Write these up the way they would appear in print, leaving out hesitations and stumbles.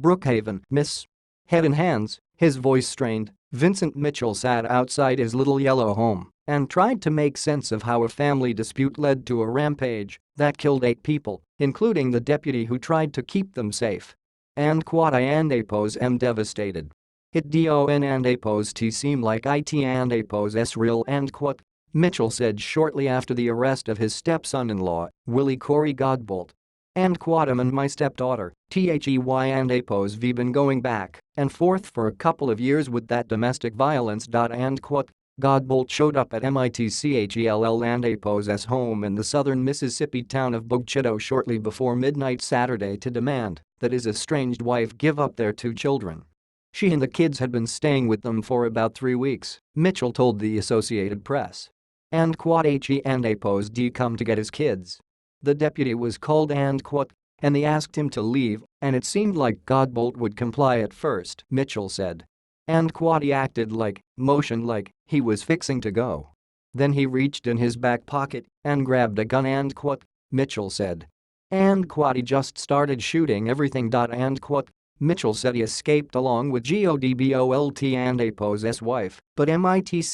Brookhaven, Miss. Head in hands, his voice strained, Vincent Mitchell sat outside his little yellow home and tried to make sense of how a family dispute led to a rampage that killed 8 people, including the deputy who tried to keep them safe. And quad I and apos am devastated. It don and apos t seem like it and apos s real and quad, Mitchell said shortly after the arrest of his stepson-in-law, Willie Corey Godbolt. And quad and my stepdaughter, They and apos we been going back and forth for a couple of years with that domestic violence. And quad, Godbolt showed up at Mitchell and apos' home in the southern Mississippi town of Bogchito shortly before midnight Saturday to demand that his estranged wife give up their 2 children. She and the kids had been staying with them for about 3 weeks, Mitchell told the Associated Press. And quad he and apos d come to get his kids. The deputy was called and quad, and they asked him to leave, and it seemed like Godbolt would comply at first, Mitchell said. And quad he acted like, motioned like, he was fixing to go. Then he reached in his back pocket and grabbed a gun and quad, Mitchell said. And quad he just started shooting everything. And quad, Mitchell said he escaped along with Godbolt and apos' wife, but Mitchell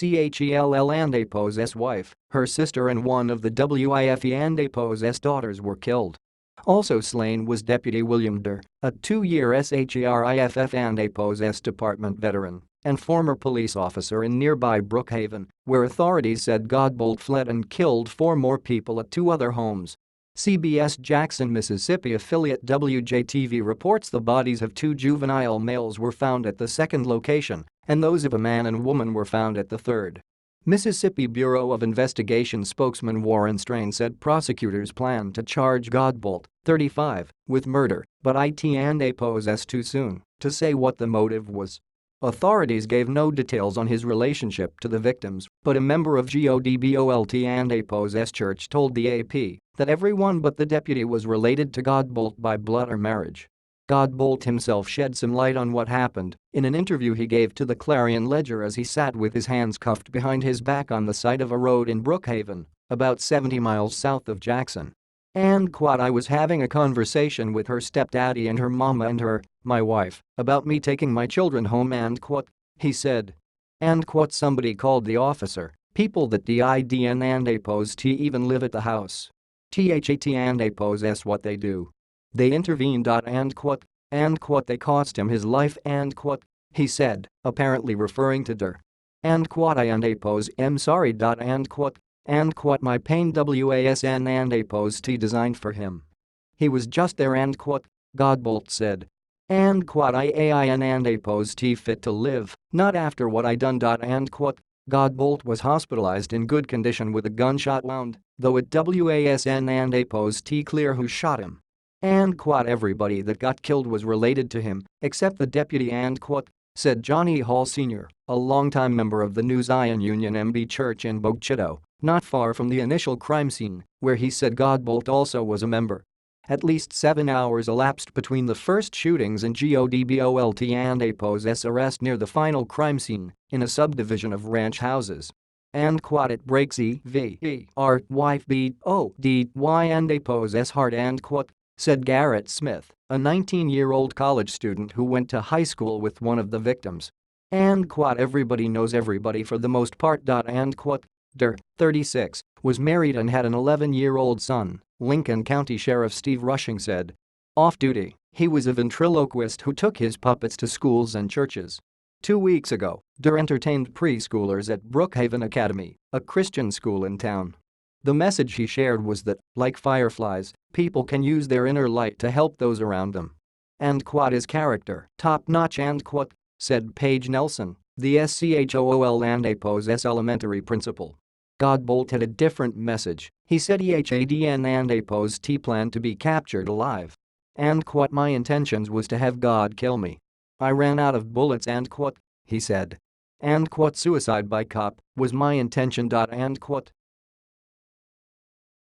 and apos' wife, her sister and one of the Wife and apos' daughters were killed. Also slain was Deputy William Durr, a 2-year SHERIFF and apos' department veteran and former police officer in nearby Brookhaven, where authorities said Godbolt fled and killed 4 more people at 2 other homes. CBS Jackson, Mississippi affiliate WJTV reports the bodies of 2 juvenile males were found at the second location and those of a man and woman were found at the third. Mississippi Bureau of Investigation spokesman Warren Strain said prosecutors plan to charge Godbolt, 35, with murder, but it and apos too soon to say what the motive was. Authorities gave no details on his relationship to the victims, but a member of Godbolt and apos' church told the AP that everyone but the deputy was related to Godbolt by blood or marriage. Godbolt himself shed some light on what happened in an interview he gave to the Clarion Ledger as he sat with his hands cuffed behind his back on the side of a road in Brookhaven, about 70 miles south of Jackson. And quad I was having a conversation with her stepdaddy and her mama and my wife, about me taking my children home and quad, he said. And quad somebody called the officer, people that didn and apos t even live at the house. That and apos s what they do. They intervened. And quad they cost him his life and quad, he said, apparently referring to Durr. And quad I and apos am sorry. And quad my pain wasn and apos t designed for him. He was just there and quad, Godbolt said. And quad IAIN and apos t fit to live, not after what I done. And quad, Godbolt was hospitalized in good condition with a gunshot wound, though it wasn and apos t clear who shot him. And quad everybody that got killed was related to him, except the deputy and quad, said Johnny Hall Sr., a longtime member of the New Zion Union MB Church in Bogchito, not far from the initial crime scene, where he said Godbolt also was a member. At least 7 hours elapsed between the first shootings and Godbolt and apos' arrest near the final crime scene in a subdivision of ranch houses. And quad it breaks EVER wife BODY and apos' heart and quad, said Garrett Smith, a 19-year-old college student who went to high school with one of the victims. And quad everybody knows everybody for the most part. And quad, Durr, 36, was married and had an 11-year-old son, Lincoln County Sheriff Steve Rushing said. Off-duty, he was a ventriloquist who took his puppets to schools and churches. 2 weeks ago, Durr entertained preschoolers at Brookhaven Academy, a Christian school in town. The message he shared was that, like fireflies, people can use their inner light to help those around them. And quad his character, top-notch and quad, said Paige Nelson, the SCHOOL and apos' elementary principal. Godbolt had a different message, he said EHADN and apos t planned to be captured alive. And quad my intentions was to have God kill me. I ran out of bullets and quad, he said. And quad suicide by cop was my intention. And quad